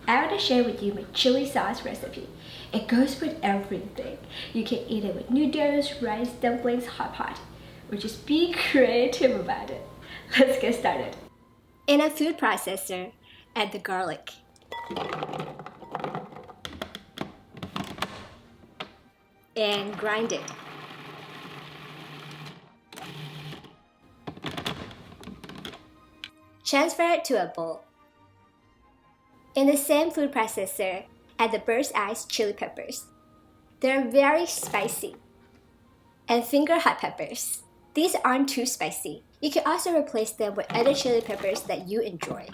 I want to share with you my chili sauce recipe. It goes with everything. You can eat it with noodles, rice, dumplings, hot pot, or just be creative about it. Let's get started. In a food processor, add the garlic. And grind it. Transfer it to a bowl. In the same food processor, add the burst-iced chili peppers. They're very spicy. And finger hot peppers. These aren't too spicy. You can also replace them with other chili peppers that you enjoy.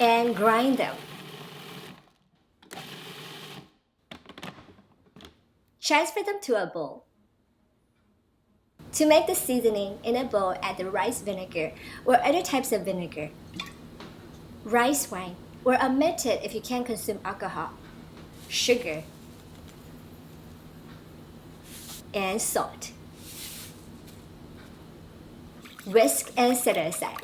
And grind them. Transfer them to a bowl. To make the seasoning, in a bowl add the rice vinegar or other types of vinegar, rice wine, or omit it if you can't consume alcohol, sugar, and salt. Whisk and set it aside.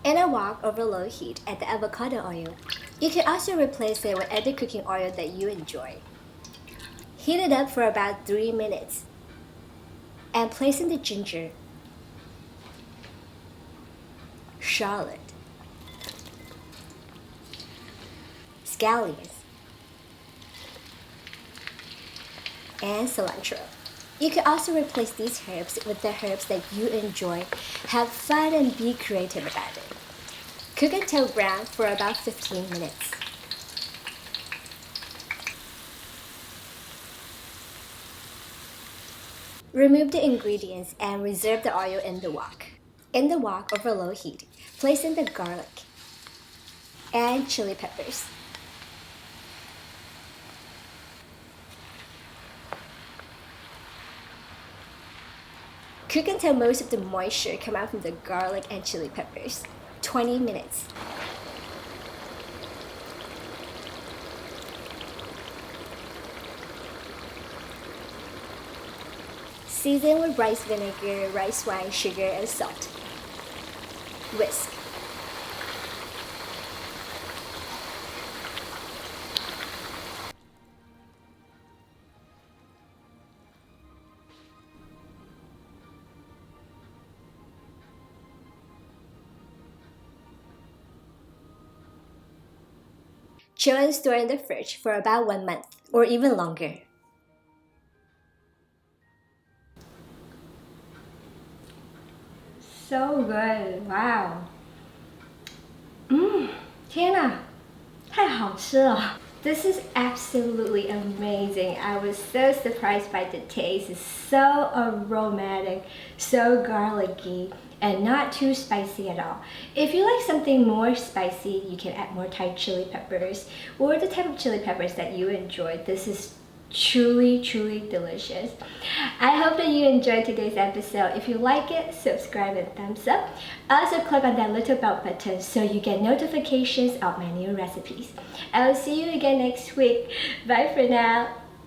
In a wok over low heat, add the avocado oil. You can also replace it with other cooking oil that you enjoy. Heat it up for about 3 minutes. And place in the ginger, shallot, scallions, and cilantro. You can also replace these herbs with the herbs that you enjoy. Have fun and be creative about it. Cook until brown for about 15 minutes. Remove the ingredients and reserve the oil in the wok. In the wok over low heat, place in the garlic and chili peppers. Cook until most of the moisture come out from the garlic and chili peppers. 20 minutes. Season with rice vinegar, rice wine, sugar, and salt. Whisk. Chill and store in the fridge for about 1 month or even longer. So good, wow. 天哪，太好吃了。This is absolutely amazing. I was so surprised by the taste. It's so aromatic, so garlicky, and not too spicy at all. If you like something more spicy, you can add more Thai chili peppers or the type of chili peppers that you enjoy. This is truly delicious. I hope that you enjoyed today's episode. If you like it, subscribe and thumbs up. Also click on that little bell button so you get notifications of my new recipes. I will see you again next week. Bye for now.